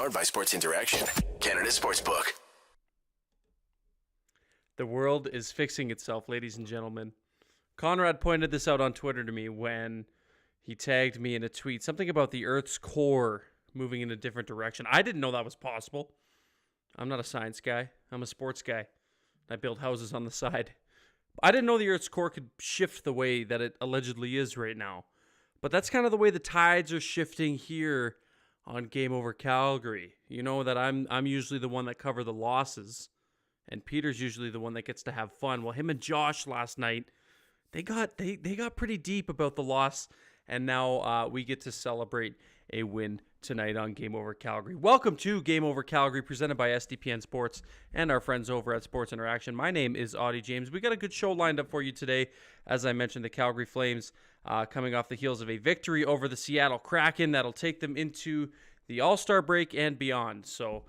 Powered by Sports Interaction, Canada Sportsbook. The world is fixing itself, ladies and gentlemen. Conrad pointed this out on Twitter to me when he tagged me in a tweet. Something about the Earth's core moving in a different direction. I didn't know that was possible. I'm not a science guy. I'm a sports guy. I build houses on the side. I didn't know the Earth's core could shift the way that it allegedly is right now. But that's kind of the way the tides are shifting here on Game Over Calgary. You know that I'm usually the one that cover the losses, and Peter's usually the one that gets to have fun. Well, him and Josh last night, they got pretty deep about the loss, and now we get to celebrate a win tonight on Game Over Calgary. Welcome to Game Over Calgary, presented by SDPN Sports and our friends over at Sports Interaction. My name is Auddie James. We got a good show lined up for you today. As I mentioned, the Calgary Flames coming off the heels of a victory over the Seattle Kraken that'll take them into the All-Star break and beyond. So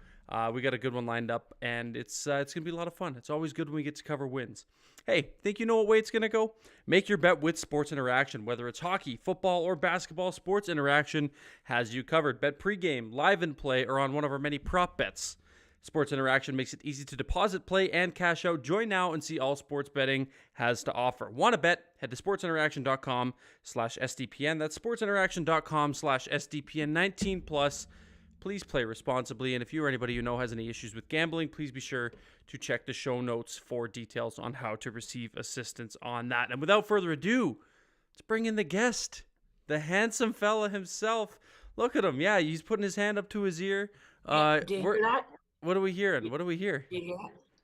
we got a good one lined up, and it's going to be a lot of fun. It's always good when we get to cover wins. Hey, think you know what way it's going to go? Make your bet with Sports Interaction. Whether it's hockey, football, or basketball, Sports Interaction has you covered. Bet pregame, live and play, or on one of our many prop bets. Sports Interaction makes it easy to deposit, play, and cash out. Join now and see all sports betting has to offer. Want to bet? Head to sportsinteraction.com/SDPN. That's sportsinteraction.com/SDPN. 19 plus. Please play responsibly, and if you or anybody you know has any issues with gambling, please be sure to check the show notes for details on how to receive assistance on that. And without further ado, let's bring in the guest, the handsome fella himself. Look at him. Yeah, he's putting his hand up to his ear. Do you hear that? What are we hearing? What do we hear?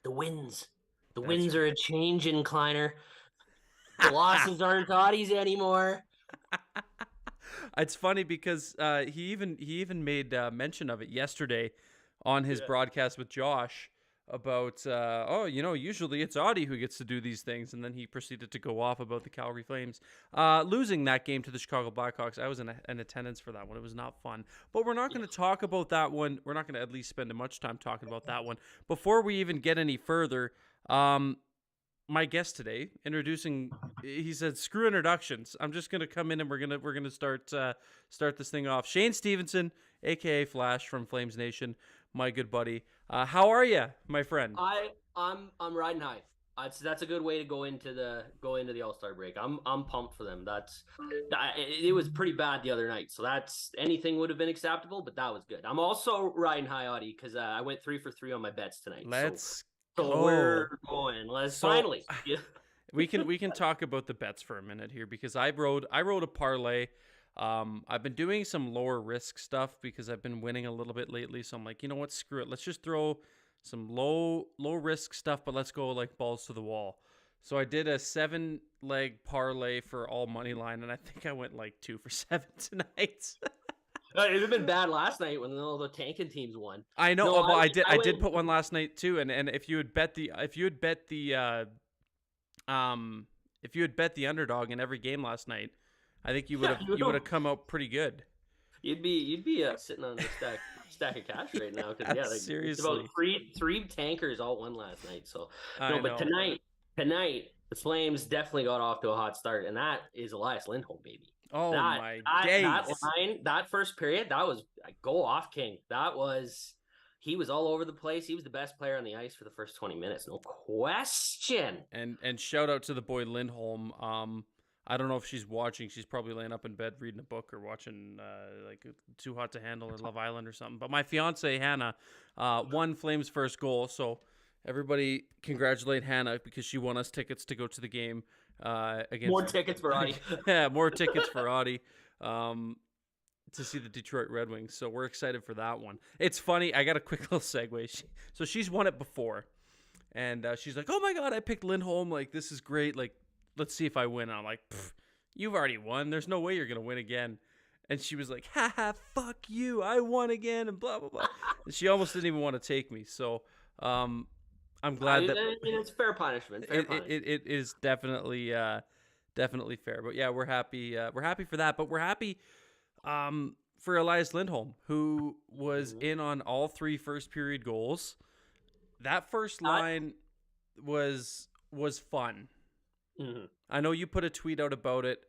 The winds. The winds are a change in Kleiner. The losses aren't Auddie's anymore. It's funny because he even made mention of it yesterday on his broadcast with Josh about usually it's Auddie who gets to do these things, and then he proceeded to go off about the Calgary Flames losing that game to the Chicago Blackhawks. I was in attendance for that one. It was not fun, but we're not going to talk about that one. We're not going to at least spend much time talking about that one. Before we even get any further, my guest today, introducing, he said, "Screw introductions. I'm just gonna come in and we're gonna start this thing off." Shane Stevenson, aka Flash from Flames Nation, my good buddy. How are you, my friend? I'm riding high. That's a good way to go into the All-Star break. I'm pumped for them. It was pretty bad the other night, so that's anything would have been acceptable, but that was good. I'm also riding high, Auddie, because I went 3 for 3 on my bets tonight. So we're going. Finally. Yeah. we can talk about the bets for a minute here, because I wrote a parlay. I've been doing some lower risk stuff because I've been winning a little bit lately. So I'm like, you know what? Screw it. Let's just throw some low risk stuff, but let's go like balls to the wall. So I did a 7-leg parlay for all money line, and I think I went like 2 for 7 tonight. It would have been bad last night when all the tanking teams won. I know. No, I did put one last night too, and if you had bet the underdog in every game last night, I think you would have come out pretty good. You'd be sitting on a stack of cash right now, because seriously, it's about three tankers all won last night. So but tonight the Flames definitely got off to a hot start, and that is Elias Lindholm, baby. Oh my days! That line, that first period, that was a go off king. He was all over the place. He was the best player on the ice for the first 20 minutes, no question. And shout out to the boy Lindholm. I don't know if she's watching. She's probably laying up in bed reading a book or watching like Too Hot to Handle or Love Island or something. But my fiance Hannah won Flames' first goal, so everybody congratulate Hannah because she won us tickets to go to the game. Against more tickets for Auddie. Yeah, more tickets for Auddie to see the Detroit Red Wings. So we're excited for that one. It's funny. I got a quick little segue. So she's won it before, and she's like, "Oh my God, I picked Lindholm. Like, this is great. Like, let's see if I win." And I'm like, "You've already won. There's no way you're gonna win again." And she was like, "Ha, fuck you. I won again," and blah blah blah. And she almost didn't even want to take me. So I'm glad that it's fair punishment. It is definitely fair. But yeah, we're happy for that. But we're happy for Elias Lindholm, who was in on all 3 first period goals. That first line was fun. Mm-hmm. I know you put a tweet out about it,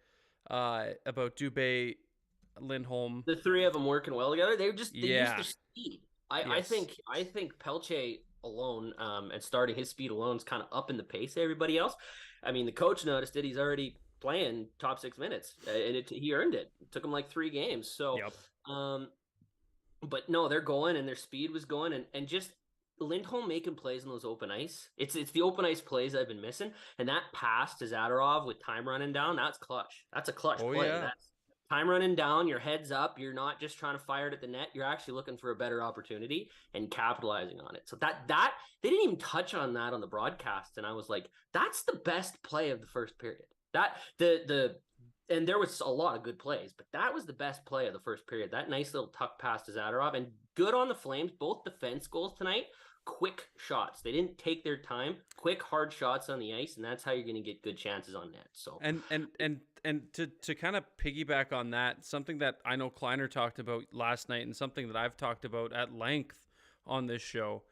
about Dubé, Lindholm. The 3 of them working well together. They used their speed. Yes. I think Pelletier alone, and starting his speed alone is kind of up in the pace of everybody else. I mean, the coach noticed it. He's already playing top 6 minutes, and he earned it. It took him like 3 games. So, Yep. um, but no, they're going and their speed was going and just Lindholm making plays in those open ice. It's the open ice plays I've been missing. And that pass to Zadorov with time running down, that's clutch. That's a clutch Oh play. yeah. That's time running down, your head's up. You're not just trying to fire it at the net. You're actually looking for a better opportunity and capitalizing on it. So that they didn't even touch on that on the broadcast. And I was like, that's the best play of the first period. That the and there was a lot of good plays, but that was the best play of the first period. That nice little tuck pass to Zadorov, and good on the Flames. Both defense goals tonight, quick shots. They didn't take their time. Quick, hard shots on the ice, and that's how you're going to get good chances on net. So, And to kind of piggyback on that, something that I know Kleiner talked about last night, and something that I've talked about at length on this show,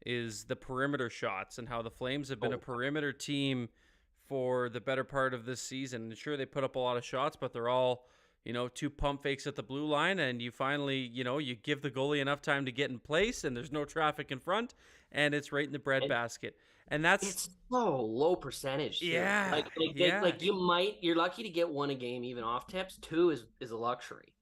is the perimeter shots and how the Flames have been a perimeter team for the better part of this season. And sure, they put up a lot of shots, but they're all, two pump fakes at the blue line, and you finally, you give the goalie enough time to get in place, and there's no traffic in front, and it's right in the breadbasket. And that's it's so low percentage. Too. yeah, like you're lucky to get one a game even off tips. Two is a luxury.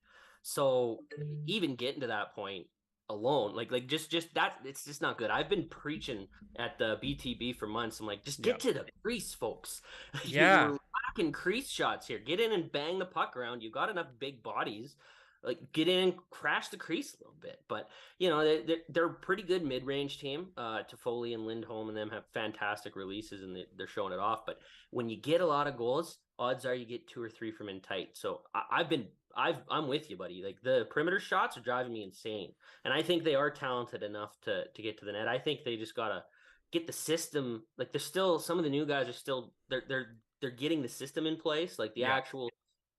So even getting to that point alone, like just that, it's just not good. I've been preaching at the BTB for months. I'm like, just get to the crease, folks. Yeah. You're lacking crease shots here. Get in and bang the puck around. You got enough big bodies. Like get in and crash the crease a little bit. But they're a pretty good mid-range team. Toffoli and Lindholm and them have fantastic releases, and they're showing it off. But when you get a lot of goals, odds are you get 2 or 3 from in tight. So I'm with you, buddy. Like the perimeter shots are driving me insane, and I think they are talented enough to get to the net. I think they just gotta get the system. Like there's still some of the new guys are still they're getting the system in place, like the actual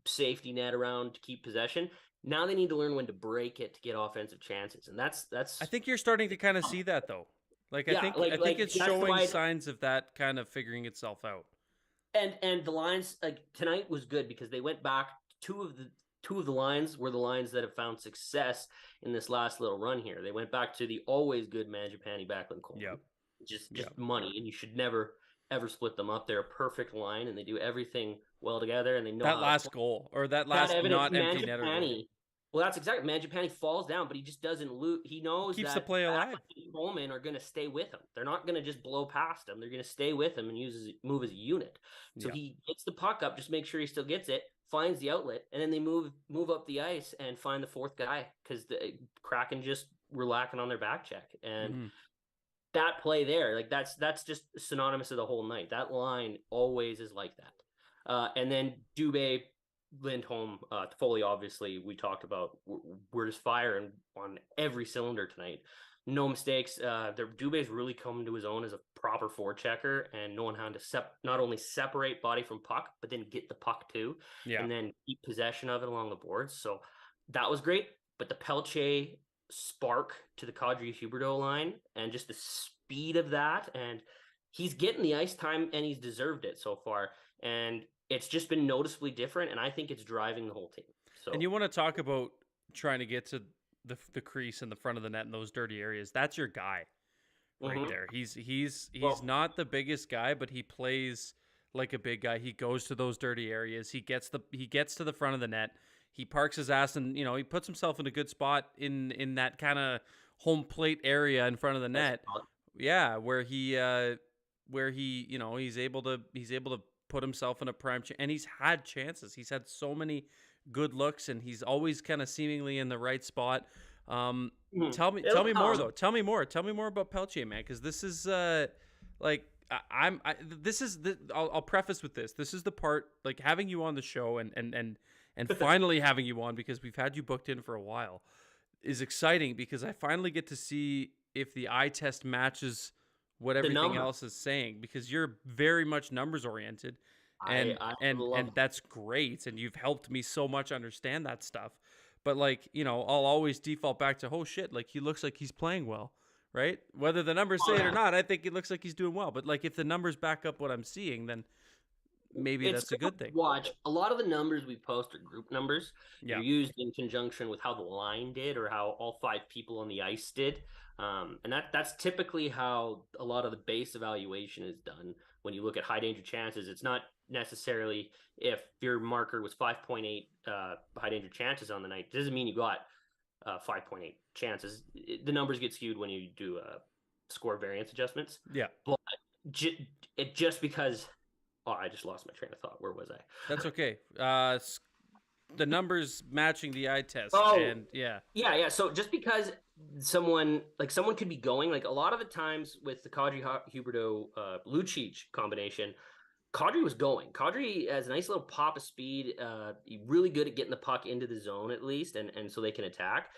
safety net around to keep possession. Now they need to learn when to break it to get offensive chances, and that's. I think you're starting to kind of see that though. Like I think it's showing signs of that kind of figuring itself out. And the lines like tonight was good because they went back. Two of the lines were the lines that have found success in this last little run here. They went back to the always good Mangiapane, Backlund, Coleman. Yep. Just money, and you should never ever split them up. They're a perfect line, and they do everything well together, and they know that last goal or that last not empty netter. Well, that's exactly. Mangiapane falls down, but he just doesn't lose. He knows keeps that the play alive. Coleman are going to stay with him. They're not going to just blow past him. They're going to stay with him and move as a unit. So he gets the puck up, just make sure he still gets it, finds the outlet, and then they move up the ice and find the fourth guy because the Kraken just were lacking on their back check. And that play there, like that's just synonymous of the whole night. That line always is like that. And then Dubé, Lindholm, Toffoli, obviously, we talked about. We're just firing on every cylinder tonight. No mistakes. Dubé's really come to his own as a proper forechecker and knowing how to not only separate body from puck, but then get the puck too, and then keep possession of it along the boards. So that was great. But the Pelletier spark to the Kadri Huberdeau line and just the speed of that, and he's getting the ice time and he's deserved it so far. And it's just been noticeably different, and I think it's driving the whole team. So, and you want to talk about trying to get to the crease in the front of the net in those dirty areas? That's your guy, right there. He's not the biggest guy, but he plays like a big guy. He goes to those dirty areas. He gets to the front of the net. He parks his ass, and he puts himself in a good spot in that kind of home plate area in front of the net. Yeah, where he he's able to put himself in a prime and he's had chances. He's had so many good looks, and he's always kind of seemingly in the right spot. Tell me more though. Tell me more about Pelletier, man, because this is I'll preface with this. This is the part, like, having you on the show and finally having you on, because we've had you booked in for a while, is exciting, because I finally get to see if the eye test matches what everything else is saying, because you're very much numbers oriented, and that's great, and you've helped me so much understand that stuff. But I'll always default back to, oh shit, like, he looks like he's playing well, right? Whether the numbers say it or not, I think it looks like he's doing well. But if the numbers back up what I'm seeing, then maybe It's that's a good thing. watch a lot of the numbers we post are group numbers. Yeah. They're used in conjunction with how the line did or how all 5 people on the ice did. And that's typically how a lot of the base evaluation is done. When you look at high danger chances, it's not necessarily if your marker was 5.8 high danger chances on the night. It doesn't mean you got 5.8 chances. The numbers get skewed when you do score variance adjustments. Yeah. But it just because I just lost my train of thought. Where was I? That's okay. The numbers matching the eye test. Oh, and yeah. So just because someone could be going, like a lot of the times with the Kadri Huberdeau Lucic combination, Kadri was going. Kadri has a nice little pop of speed. Really good at getting the puck into the zone at least, and so they can attack.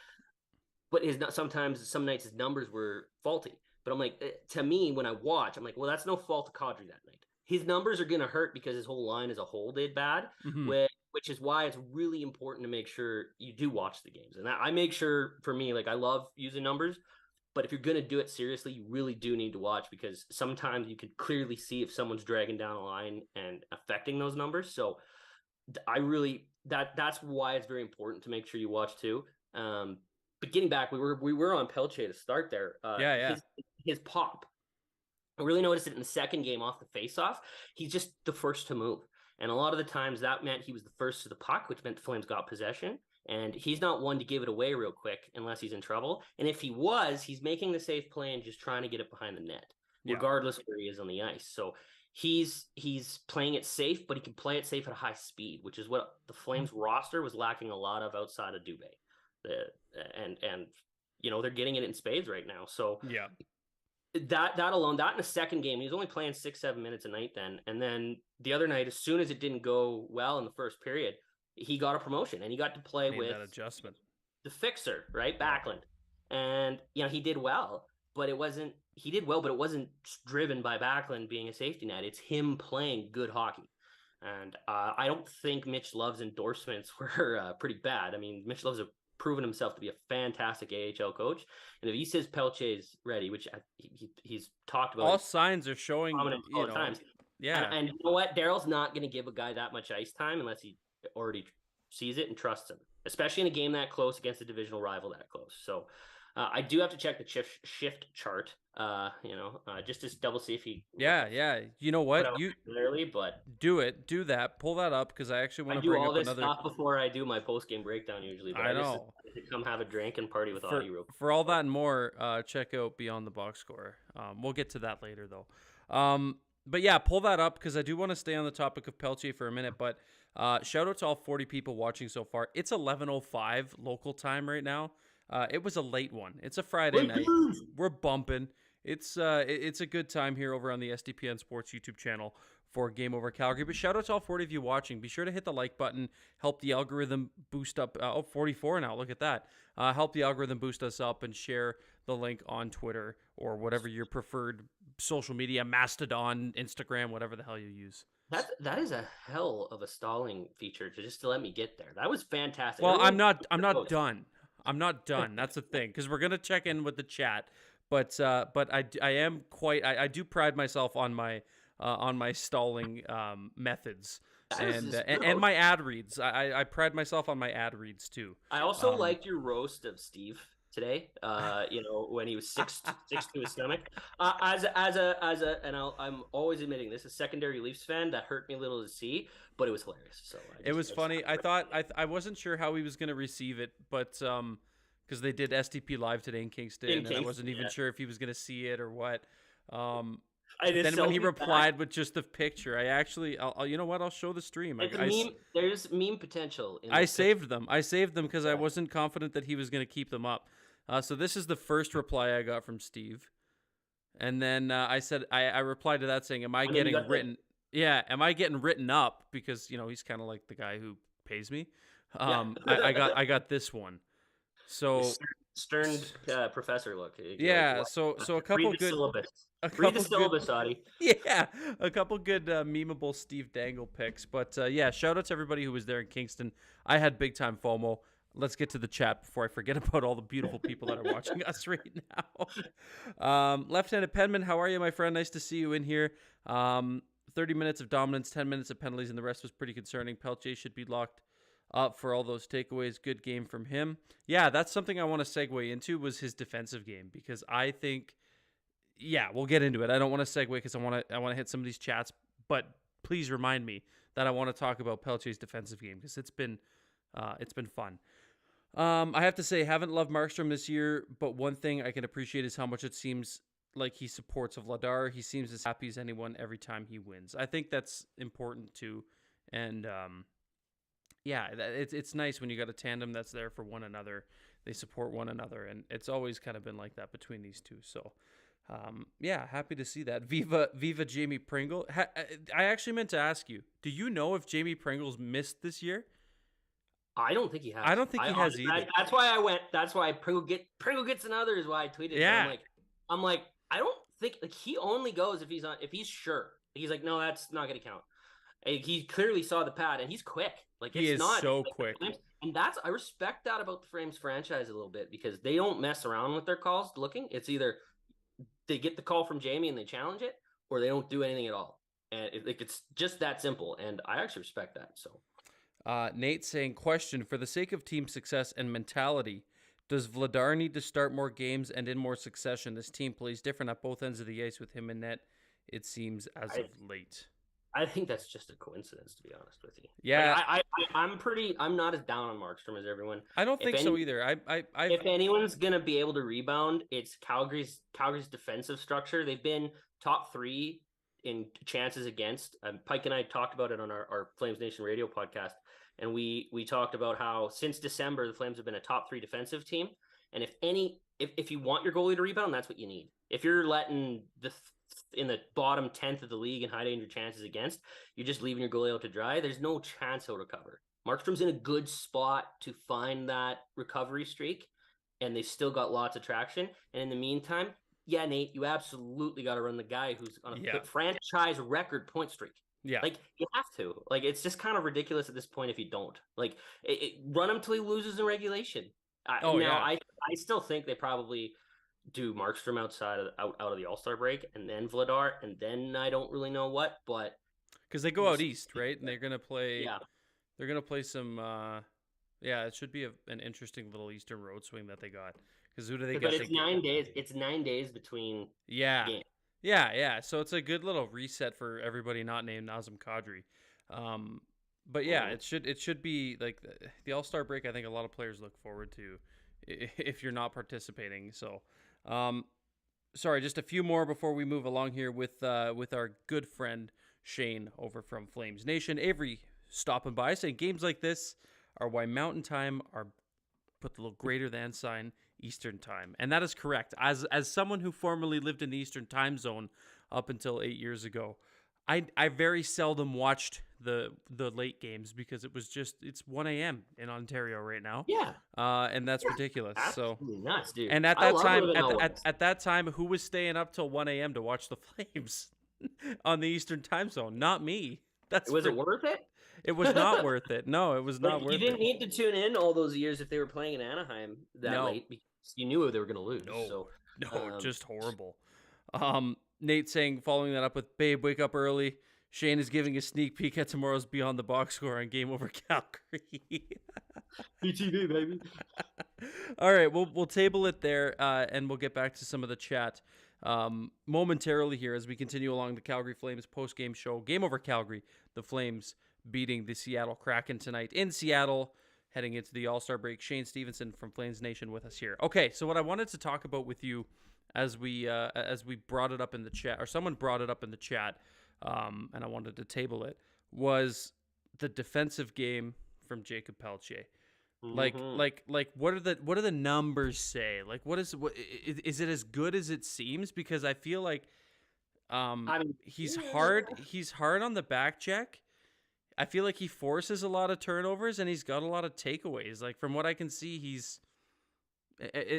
But some nights his numbers were faulty. But I'm like, to me, when I watch, I'm like, well, that's no fault of Kadri that night. His numbers are going to hurt because his whole line as a whole did bad, which is why it's really important to make sure you do watch the games. And I make sure, for me, like I love using numbers, but if you're going to do it seriously, you really do need to watch, because sometimes you can clearly see if someone's dragging down a line and affecting those numbers. So I really, that's why it's very important to make sure you watch too. But getting back, we were on Pelletier to start there. His pop. I really noticed it in the second game off the faceoff. He's just the first to move. And a lot of the times that meant he was the first to the puck, which meant the Flames got possession. And he's not one to give it away real quick unless he's in trouble. And if he was, he's making the safe play and just trying to get it behind the net, regardless of where he is on the ice. So he's playing it safe, but he can play it safe at a high speed, which is what the Flames roster was lacking a lot of outside of Dubé. And they're getting it in spades right now. So yeah. That alone, that in the second game, he was only playing 6-7 minutes a night then. And then the other night, as soon as it didn't go well in the first period, he got a promotion and he got to play with that adjustment. The fixer, right? Backlund. And, he did well, but it wasn't driven by Backlund being a safety net. It's him playing good hockey. And I don't think Mitch Love's endorsements were pretty bad. I mean, Mitch Love's proven himself to be a fantastic AHL coach, and if he says Pelletier's ready, which he's talked about, all signs are showing all the times. Yeah, and you know what? Daryl's not going to give a guy that much ice time unless he already sees it and trusts him, especially in a game that close against a divisional rival that close. So I do have to check the shift chart, just to double see if he. Yeah. You know what? You clearly, but do that. Pull that up, because I actually want to bring up another. I do all this stuff before I do my post game breakdown usually. But I know. I just come have a drink and party with Auddie real quick. For all that and more, check out Beyond the Box Score. We'll get to that later though. But yeah, pull that up, because I do want to stay on the topic of Pelletier for a minute. But shout out to all 40 people watching so far. It's 11:05 local time right now. It was a late one. It's a Friday night. We're bumping. It's a good time here over on the SDPN Sports YouTube channel for Game Over Calgary. But shout out to all 40 of you watching. Be sure to hit the like button. Help the algorithm boost up. 44 now. Look at that. Help the algorithm boost us up, and share the link on Twitter or whatever your preferred social media, Mastodon, Instagram, whatever the hell you use. That is a hell of a stalling feature to let me get there. That was fantastic. Well, I'm not done. I'm not done. That's the thing, because we're gonna check in with the chat, but I do pride myself on my stalling methods and my ad reads. I pride myself on my ad reads too. I also liked your roast of Steve today. When he was six to his stomach. I'm always admitting this, a secondary Leafs fan, that hurt me a little to see, but it was hilarious. So it was funny. I wasn't sure how he was going to receive it, but because they did STP live today in Kingston, and I wasn't even sure if he was going to see it or what. Then when he replied with just the picture, I'll you know what? I'll show the stream. There's meme potential. I saved them because I wasn't confident that he was going to keep them up. So this is the first reply I got from Steve. And then I said, I replied to that saying, am I getting written? Yeah. Am I getting written up? Because, he's kind of like the guy who pays me. I got this one. So stern professor look. Yeah. So a couple read the good syllabus. Read the syllabus, Auddie. Yeah, a couple good memeable Steve Dangle picks. But shout out to everybody who was there in Kingston. I had big time FOMO. Let's get to the chat before I forget about all the beautiful people that are watching us right now. Left-handed Penman, how are you, my friend? Nice to see you in here. 30 minutes of dominance, 10 minutes of penalties, and the rest was pretty concerning. Pelletier should be locked up for all those takeaways. Good game from him. Yeah, that's something I want to segue into was his defensive game because I think, yeah, we'll get into it. I don't want to segue because I want to hit some of these chats, but please remind me that I want to talk about Pelletier's defensive game because it's been fun. I have to say, haven't loved Markstrom this year, but one thing I can appreciate is how much it seems like he supports Vladar. He seems as happy as anyone every time he wins. I think that's important too, and yeah, it's nice when you got a tandem that's there for one another. They support one another, and it's always kind of been like that between these two. So, yeah, happy to see that. Viva Jamie Pringle. I actually meant to ask you, do you know if Jamie Pringle's missed this year? I don't think he has. I don't think he has either. That's why I went. That's why Pringle gets another is why I tweeted. Yeah. I'm like, I don't think he only goes if he's sure. He's like, no, that's not going to count. He clearly saw the pad and he's quick. Like he is so quick. And I respect that about the Flames franchise a little bit because they don't mess around with their calls looking. It's either they get the call from Jamie and they challenge it or they don't do anything at all. And it's just that simple. And I actually respect that. So Nate saying, question, for the sake of team success and mentality, does Vladar need to start more games and in more succession? This team plays different at both ends of the ice with him in net, it seems, as of late. I think that's just a coincidence, to be honest with you. Yeah. Like, I'm not as down on Markstrom as everyone. I don't think so either. If anyone's going to be able to rebound, it's Calgary's defensive structure. They've been top 3 in chances against. Pike and I talked about it on our Flames Nation radio podcast. And we talked about how since December, the Flames have been a top 3 defensive team. And if you want your goalie to rebound, that's what you need. If you're letting in the bottom 10th of the league in high danger chances against, you're just leaving your goalie out to dry. There's no chance he'll recover. Markstrom's in a good spot to find that recovery streak, and they've still got lots of traction. And in the meantime, yeah, Nate, you absolutely got to run the guy who's on a franchise record point streak. Yeah. Like, you have to. Like, it's just kind of ridiculous at this point if you don't. Like, run him till he loses in regulation. I still think they probably do Markstrom out of the All-Star break and then Vladar, and then I don't really know what, but... Because they go out east, right? And they're going to play... Yeah. They're going to play some... it should be an interesting little Eastern road swing that they got. Because who do they get? But it's 9 days. It's 9 days between games. Yeah. So it's a good little reset for everybody not named Nazem Kadri. But yeah, it should be like the All-Star break. I think a lot of players look forward to if you're not participating. So, sorry, just a few more before we move along here with our good friend Shane over from Flames Nation. Avery stopping by saying games like this are why Mountain Time are put the little greater than sign Eastern Time. And that is correct. As someone who formerly lived in the Eastern Time Zone up until 8 years ago, I very seldom watched the late games because it's 1 a.m. in Ontario right now. Yeah. And that's ridiculous. Absolutely nuts, dude. And at that time, who was staying up till 1 a.m. to watch the Flames on the Eastern Time Zone? Not me. Was it worth it? It was not worth it. No, it was not worth it. You didn't need to tune in all those years if they were playing in Anaheim late because you knew they were going to lose. No, just horrible. Nate saying, following that up with, babe, wake up early. Shane is giving a sneak peek at tomorrow's Beyond the Box score on Game Over Calgary. PTV, baby. All right, we'll table it there, and we'll get back to some of the chat momentarily here as we continue along the Calgary Flames post-game show. Game Over Calgary, the Flames beating the Seattle Kraken tonight in Seattle, heading into the All-Star break. Shane Stevenson from Flames Nation with us here. Okay, so what I wanted to talk about with you as we brought it up in the chat, or someone brought it up in the chat, and I wanted to table it, was the defensive game from Jacob Pelletier. Like what do the numbers say? Like is it as good as it seems? Because I feel like he's hard on the back check. I feel like he forces a lot of turnovers and he's got a lot of takeaways. Like from what I can see, he's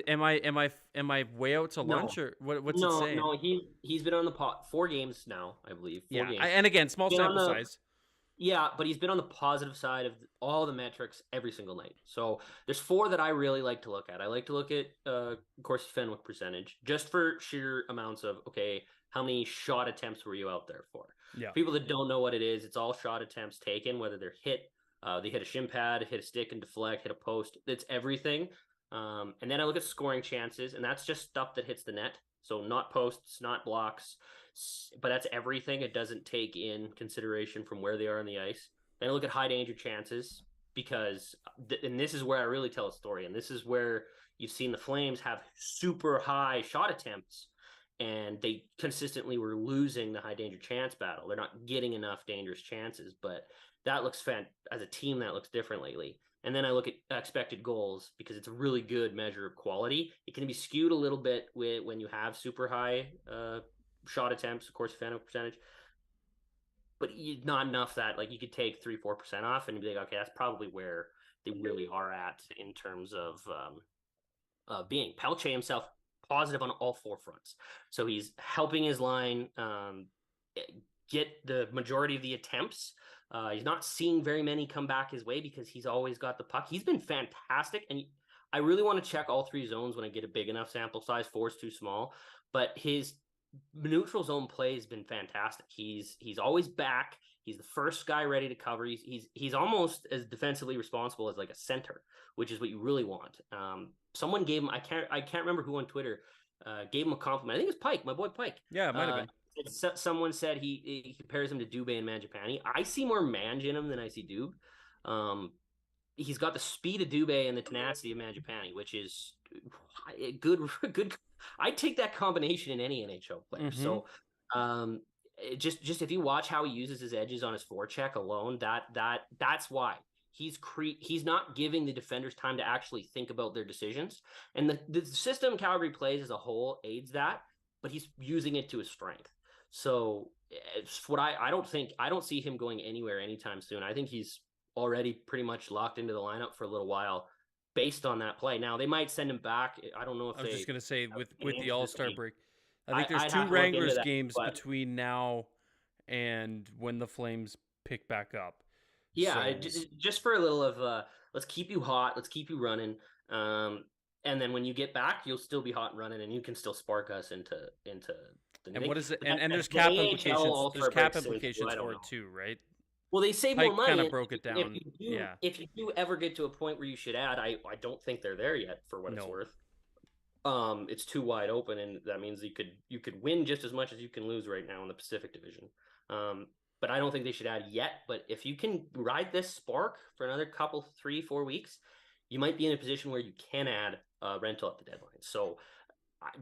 am I way out to lunch or what's it saying? No, he's been on the pot 4 games now, I believe. 4 games. And again, small sample size. Yeah, but he's been on the positive side of all the metrics every single night. So there's four that I really like to look at. I like to look at Corsi Fenwick percentage just for sheer amounts of, okay, how many shot attempts were you out there for? Yeah. For people that don't know what it is, it's all shot attempts taken, whether they're hit, they hit a shin pad, hit a stick and deflect, hit a post. It's everything. And then I look at scoring chances, and that's just stuff that hits the net. So not posts, not blocks, but that's everything. It doesn't take in consideration from where they are on the ice. Then I look at high danger chances because, and this is where I really tell a story. And this is where you've seen the Flames have super high shot attempts and they consistently were losing the high danger chance battle. They're not getting enough dangerous chances, but that looks as a team that looks different lately. And then I look at expected goals because it's a really good measure of quality. It can be skewed a little bit when you have super high shot attempts, of course, fan percentage, but not enough that like you could take 3-4% off and be like, okay, that's probably where they really are at in terms of being. Pelletier himself positive on all four fronts, so he's helping his line get the majority of the attempts. He's not seeing very many come back his way because he's always got the puck. He's been fantastic, and I really want to check all three zones when I get a big enough sample size. 4 is too small, but his neutral zone play has been fantastic. He's always back. He's the first guy ready to cover. He's almost as defensively responsible as like a center, which is what you really want. Someone gave him, I can't remember who on Twitter gave him a compliment. I think it was Pike, my boy Pike. Yeah, it might have been. Someone said he compares him to Dubé and Mangiapane. I see more Manj in him than I see Dube. He's got the speed of Dubé and the tenacity of Mangiapane, which is good. I take that combination in any NHL player. Mm-hmm. So, just if you watch how he uses his edges on his forecheck alone, that's why he's not giving the defenders time to actually think about their decisions. And the system Calgary plays as a whole aids that, but he's using it to his strength. So it's what I don't see him going anywhere anytime soon. I think he's already pretty much locked into the lineup for a little while based on that play. Now they might send him back. I don't know if I was just going to say with the All-Star break, I think I'd there's 2 Wranglers games but between now and when the Flames pick back up. Yeah, So, just for a little of let's keep you hot, let's keep you running. And then when you get back, you'll still be hot and running, and you can still spark us into the. And what is it? And there's cap implications. There's cap implications for it too, right? Well, they save Pike more money. kind of broke it down. If you do ever get to a point where you should add, I don't think they're there yet for what it's worth. It's too wide open, and that means you could win just as much as you can lose right now in the Pacific Division. But I don't think they should add yet. But if you can ride this spark for another couple, 3-4 weeks, you might be in a position where you can add rental at the deadline. So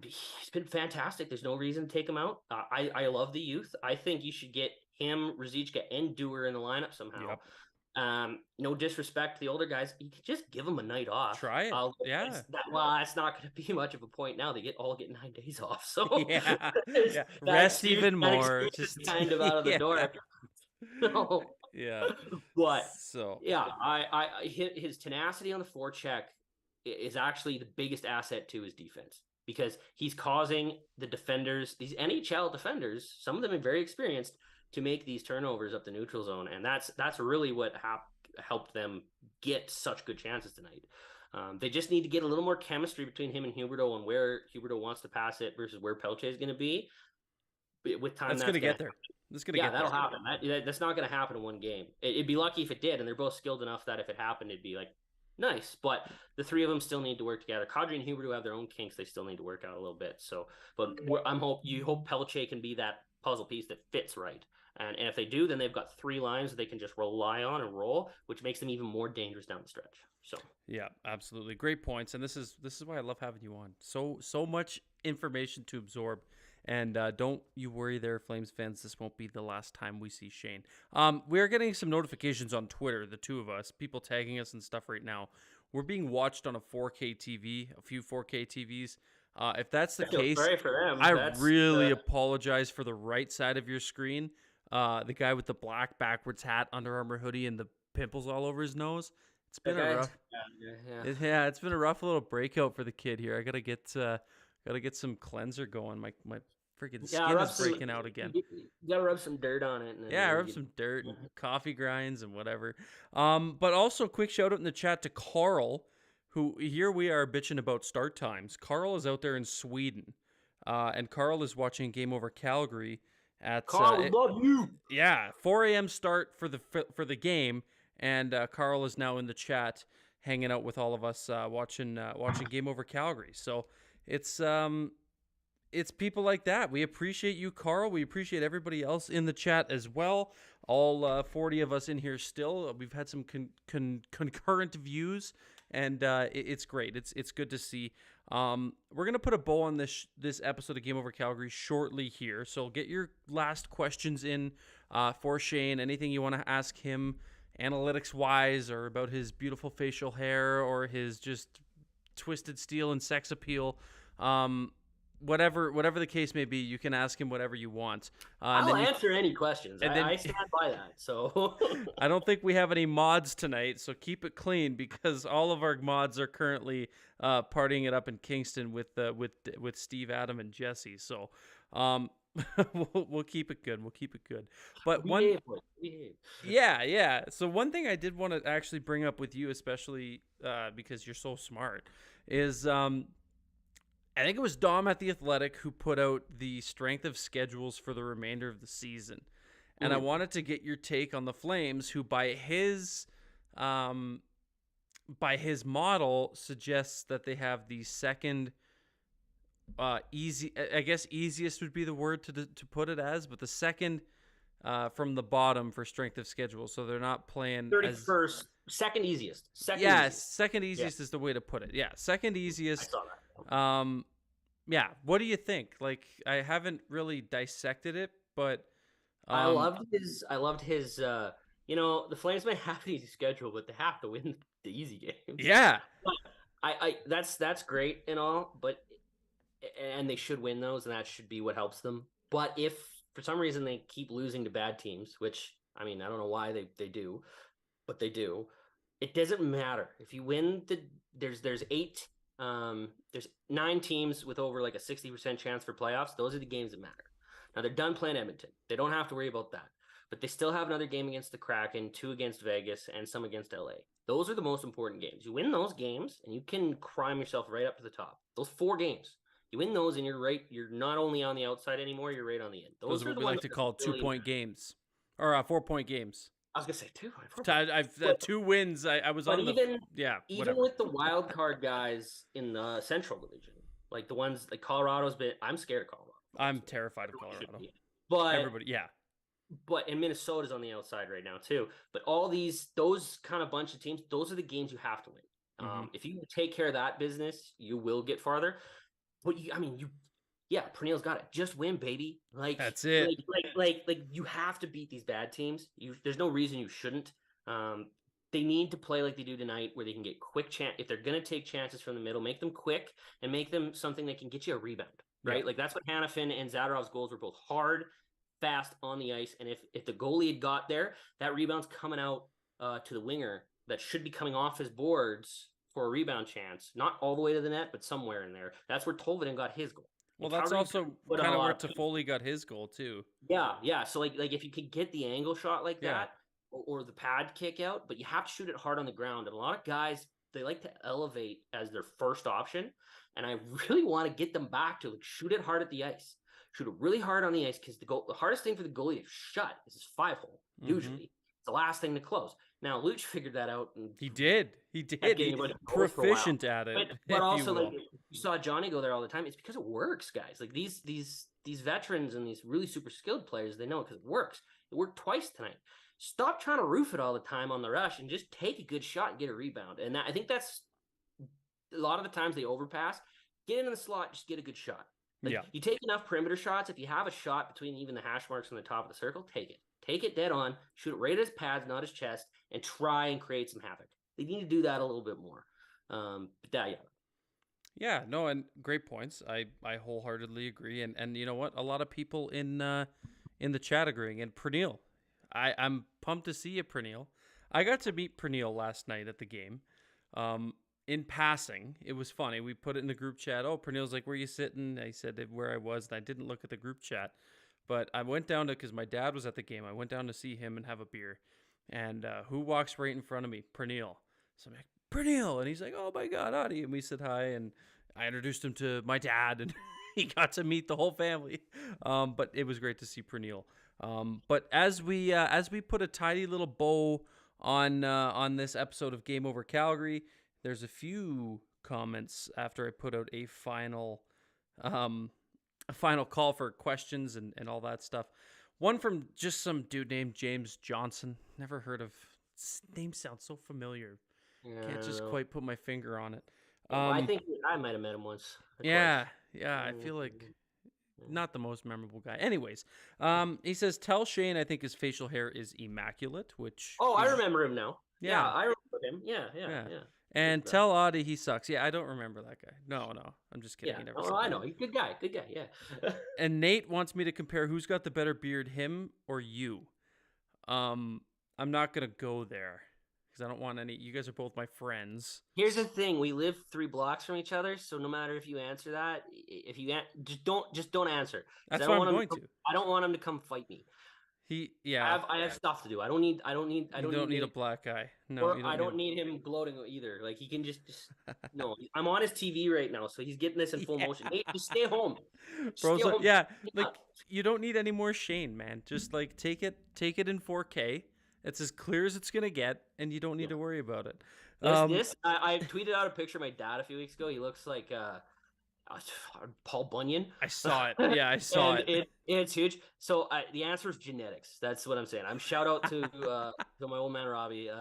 he's been fantastic. There's no reason to take him out. I love the youth. I think you should get him, Ruzicka, and Dewar in the lineup somehow. Yep. No disrespect to the older guys. You could just give them a night off. Try it. It's not going to be much of a point now. They all get 9 days off. So rest even more. Just kind of out of the door. So, but his tenacity on the forecheck is actually the biggest asset to his defense because he's causing the defenders, these NHL defenders, some of them are very experienced, to make these turnovers up the neutral zone, and that's really what helped them get such good chances tonight. They just need to get a little more chemistry between him and Huberdeau on where Huberdeau wants to pass it versus where Pelletier is going to be. With time, that's going to get there. That'll happen. That's not going to happen in one game. It'd be lucky if it did, and they're both skilled enough that if it happened, it'd be like nice. But the three of them still need to work together. Kadri and Huberdeau have their own kinks; they still need to work out a little bit. So, but you hope Pelletier can be that puzzle piece that fits right. And if they do, then they've got 3 lines that they can just rely on and roll, which makes them even more dangerous down the stretch. So yeah, absolutely, great points, and this is why I love having you on. So much information to absorb, and don't you worry, there, Flames fans. This won't be the last time we see Shane. We're getting some notifications on Twitter, the two of us, people tagging us and stuff right now. We're being watched on a 4K TV, a few 4K TVs. If that's the case, I really apologize for the right side of your screen. The guy with the black backwards hat, Under Armour hoodie, and the pimples all over his nose. It's been a rough, it's been a rough little breakout for the kid here. I gotta get some cleanser going. My freaking Yeah, skin rub is some, breaking out again. you gotta rub some dirt on it. And then Yeah, it'll rub get- some dirt and coffee grinds and whatever. But also quick shout out in the chat to Carl, who here we are bitching about start times. Carl is out there in Sweden, and Carl is watching Game Over Calgary at Carl, we love you. 4 a.m. start for the game, and Carl is now in the chat hanging out with all of us watching Game Over Calgary. So it's people like that. We appreciate you, Carl. We appreciate everybody else in the chat as well. All 40 of us in here still. We've had some concurrent views, and it's great. It's good to see. We're gonna put a bow on this episode of Game Over Calgary shortly here. So get your last questions in for Shane. Anything you want to ask him, analytics wise, or about his beautiful facial hair, or his just twisted steel and sex appeal. Whatever the case may be, you can ask him whatever you want. I'll answer any questions. I stand by that. So I don't think we have any mods tonight, so keep it clean because all of our mods are currently partying it up in Kingston with Steve, Adam, and Jesse. So we'll keep it good. We'll keep it good. But yeah. So one thing I did want to actually bring up with you, especially because you're so smart, is I think it was Dom at The Athletic who put out the strength of schedules for the remainder of the season. And I wanted to get your take on the Flames, who by his model suggests that they have the second easiest would be the word to put it as, but the second from the bottom for strength of schedule. So they're not playing 31st, second easiest. Second easiest is the way to put it. Yeah, second easiest. I saw that. Yeah. What do you think? Like, I haven't really dissected it, but I loved his. The Flames might have an easy schedule, but they have to win the easy games. Yeah. But that's great and all, and they should win those, and that should be what helps them. But if for some reason they keep losing to bad teams, which I mean I don't know why they do, but they do, it doesn't matter if you win there's 9 teams with over like a 60% chance for playoffs. Those are the games that matter. Now they're done playing Edmonton. They don't have to worry about that. But they still have another game against the Kraken, 2 against Vegas, and some against LA. Those are the most important games. You win those games, and you can climb yourself right up to the top. Those 4 games. You win those, and you're not only on the outside anymore, you're right on the end. Those are what we like to call 2-point games. Or 4-point games. I was gonna say 2. I've 2 wins. I was on even whatever. with the wild card guys in the Central Division, like the ones like Colorado's been. I'm scared of Colorado. I'm terrified of Colorado. But everybody, yeah. But and Minnesota's on the outside right now too. But all those kind of bunch of teams, those are the games you have to win. If you take care of that business, you will get farther. But Pernille's got it. Just win, baby. Like that's it. Like you have to beat these bad teams. There's no reason you shouldn't. They need to play like they do tonight, where they can get quick chance. If they're gonna take chances from the middle, make them quick and make them something that can get you a rebound. Right? Yeah. Like that's what Hanifin and Zadorov's goals were, both hard, fast on the ice. And if the goalie had got there, that rebound's coming out to the winger that should be coming off his boards for a rebound chance, not all the way to the net, but somewhere in there. That's where Tolvanen got his goal. Well, that's also kind of where Toffoli got his goal too. Yeah. So like if you could get the angle shot like that, or the pad kick out, but you have to shoot it hard on the ground. And a lot of guys, they like to elevate as their first option, and I really want to get them back to like shoot it hard at the ice, shoot it really hard on the ice, because the hardest thing for the goalie to shut is his 5-hole. Usually, it's the last thing to close. Now, Luch figured that out. And he did. He's proficient at it. But also, like you saw Johnny go there all the time. It's because it works, guys. Like these veterans and these really super skilled players, they know it because it works. It worked twice tonight. Stop trying to roof it all the time on the rush and just take a good shot and get a rebound. And I think that's a lot of the times they overpass. Get into the slot, just get a good shot. Like, you take enough perimeter shots. If you have a shot between even the hash marks on the top of the circle, take it. Take it dead on, shoot it right at his pads, not his chest, and try and create some havoc. They need to do that a little bit more. Yeah, no, and great points. I wholeheartedly agree. And you know what? A lot of people in the chat agreeing. And Pernille, I'm pumped to see you, Pernille. I got to meet Pernille last night at the game. in passing, it was funny. We put it in the group chat. Oh, Pernille's like, where you sitting? I said where I was, and I didn't look at the group chat. But I went down to, because my dad was at the game, I went down to see him and have a beer. And who walks right in front of me? Pernille. So I'm like, Pernille. And he's like, oh my God, Auddie. And we said hi. And I introduced him to my dad. And he got to meet the whole family. But it was great to see Pernille. But as we put a tidy little bow on this episode of Game Over Calgary, there's a few comments after I put out a final call for questions and all that stuff. One from just some dude named James Johnson. Never heard of. His name sounds so familiar. Can't just quite put my finger on it. I think I might have met him once. Yeah. I feel like not the most memorable guy. Anyways, he says, tell Shane I think his facial hair is immaculate, which... Oh, I remember him now. Yeah. I remember him. Yeah. And tell Auddie he sucks. Yeah, I don't remember that guy. No, I'm just kidding. Yeah, He never said I that. know. He's a good guy. Yeah. And Nate wants me to compare who's got the better beard, him or you. I'm not going to go there because I don't want any... You guys are both my friends. Here's the thing. We live 3 blocks from each other, so no matter if you answer that, if you just don't answer. That's what I'm going to. I don't want him to come fight me. I have stuff to do. I don't need a black guy. No, I don't need him gloating either. Like he can just no. I'm on his TV right now, so he's getting this in full motion. Hey, just stay home. Yeah, like you don't need any more Shane, man. Just like take it in 4K. It's as clear as it's gonna get, and you don't need to worry about it. I tweeted out a picture of my dad a few weeks ago. He looks like Paul Bunyan. I saw it. Yeah, I saw it. It's huge. So the answer is genetics. That's what I'm saying. I'm shout out to my old man Robbie.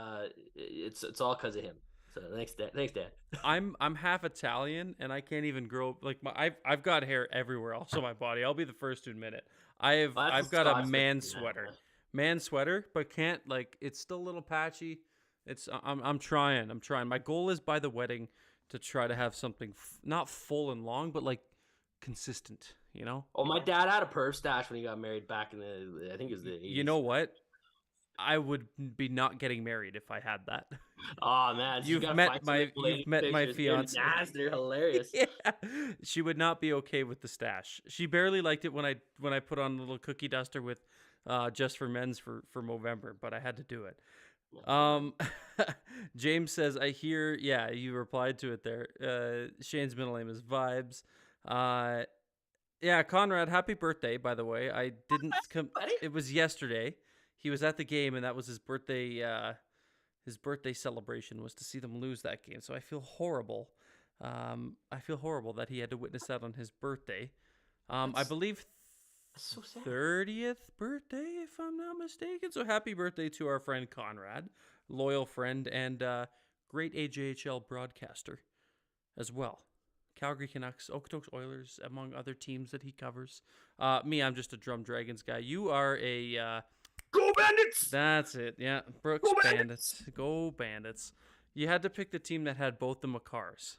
It's all because of him. So thanks, Dad. I'm half Italian, and I can't even grow like I've got hair everywhere else on my body. I'll be the first to admit it. I've got a man sweater, but can't like it's still a little patchy. I'm trying. My goal is by the wedding to try to have something not full and long, but like consistent, you know? Oh, my dad had a perv stash when he got married back in I think it was the 80s. You know what? I would be not getting married if I had that. Oh man, you've met my fiance. They're hilarious. Yeah. She would not be okay with the stash. She barely liked it when I put on a little cookie duster with Just for Men's for Movember, but I had to do it. James says, I hear, yeah, you replied to it there. Shane's middle name is Vibes. Yeah, Conrad, happy birthday, by the way. I didn't come. It was yesterday. He was at the game, and that was his birthday. His birthday celebration was to see them lose that game. So I feel horrible. I feel horrible that he had to witness that on his birthday. I believe so sad. 30th birthday, if I'm not mistaken. So happy birthday to our friend Conrad, loyal friend and great AJHL broadcaster as well. Calgary Canucks, Okotoks Oilers, among other teams that he covers. Me, I'm just a Drum Dragons guy. You are a... Go Bandits! That's it, yeah. Brooks Bandits. Go Bandits. You had to pick the team that had both the Makars.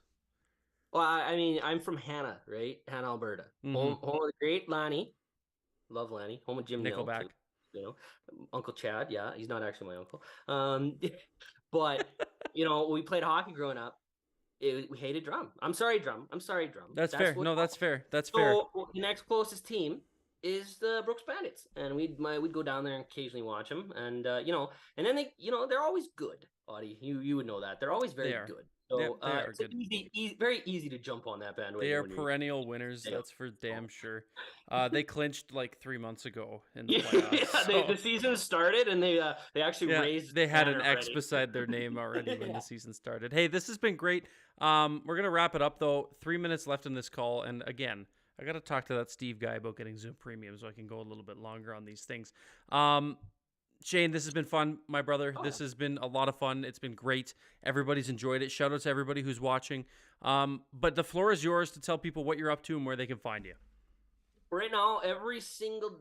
Well, I mean, I'm from Hanna, right? Hanna, Alberta. Mm-hmm. Home of the great Lanny. Love Lanny. Home of Jim Nickelback. Nell, you know, Uncle Chad. Yeah, he's not actually my uncle. But you know, we played hockey growing up. We hated Drum. I'm sorry, Drum. That's fair. No, that's fair. That's so fair. The next closest team is the Brooks Bandits, and we'd go down there and occasionally watch them, and you know, and then they're always good. Auddie, you would know that they're always very good. So they are it's good. Very easy to jump on that bandwagon. They are perennial winners. That's for damn sure. They clinched like 3 months ago in the playoffs. Yeah, the season started, and they actually raised. They had an X beside their name already when the season started. Hey, this has been great. We're gonna wrap it up though. 3 minutes left in this call, and again, I got to talk to that Steve guy about getting Zoom Premium so I can go a little bit longer on these things. Shane, this has been fun, my brother. This has been a lot of fun. It's been great. Everybody's enjoyed it. Shout out to everybody who's watching. But the floor is yours to tell people what you're up to and where they can find you. Right now, every single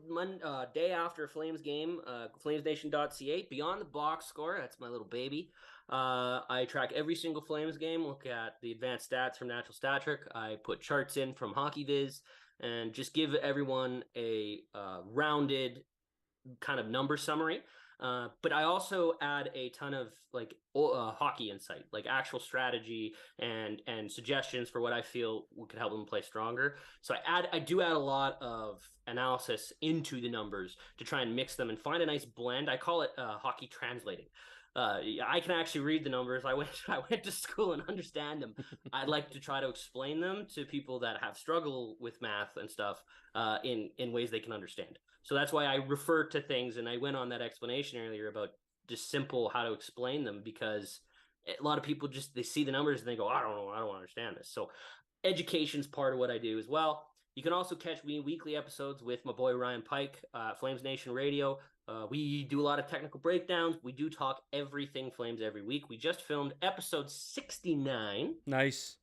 day after a Flames game, flamesnation.ca, Beyond the Box Score, that's my little baby. I track every single Flames game, look at the advanced stats from Natural Stat Trick. I put charts in from Hockey Viz, and just give everyone a rounded kind of number summary. But I also add a ton of like hockey insight, like actual strategy and suggestions for what I feel could help them play stronger. So I do add a lot of analysis into the numbers to try and mix them and find a nice blend. I call it hockey translating. I can actually read the numbers. I went to school and understand them. I'd like to try to explain them to people that have struggle with math and stuff in ways they can understand. So that's why I refer to things, and I went on that explanation earlier about just simple how to explain them, because a lot of people just they see the numbers and they go, I don't know, I don't understand this. So education's part of what I do as well. You can also catch me weekly episodes with my boy Ryan Pike, Flames Nation Radio. We do a lot of technical breakdowns. We do talk everything Flames every week. We just filmed episode 69. Nice.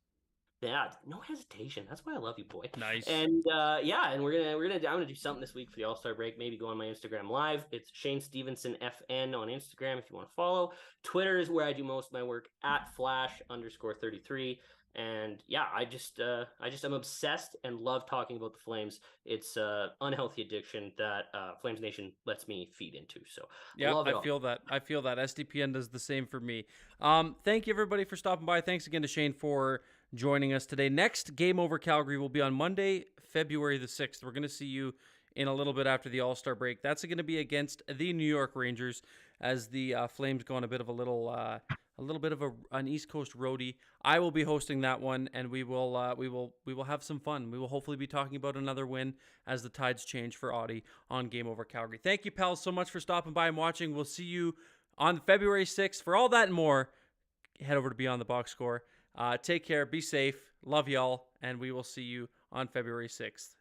Yeah, no hesitation. That's why I love you, boy. Nice. And and I'm gonna do something this week for the All-Star break. Maybe go on my Instagram live. It's Shane Stevenson FN on Instagram if you want to follow. Twitter is where I do most of my work at @flash_33. And yeah, I just I'm obsessed and love talking about the Flames. It's unhealthy addiction that Flames Nation lets me feed into. So yeah, love it I feel that. I feel that. SDPN does the same for me. Thank you everybody for stopping by. Thanks again to Shane for joining us today. Next Game Over Calgary will be on Monday, February the 6th. We're going to see you in a little bit after the All-Star break. That's going to be against the New York Rangers as the Flames go on a bit of an East Coast roadie. I will be hosting that one, and we will have some fun. We will hopefully be talking about another win as the tides change for Auddie on Game Over Calgary. Thank you, pals, so much for stopping by and watching. We'll see you on February 6th. For all that and more, head over to Beyond the Box Score. Take care, be safe, love y'all, and we will see you on February 6th.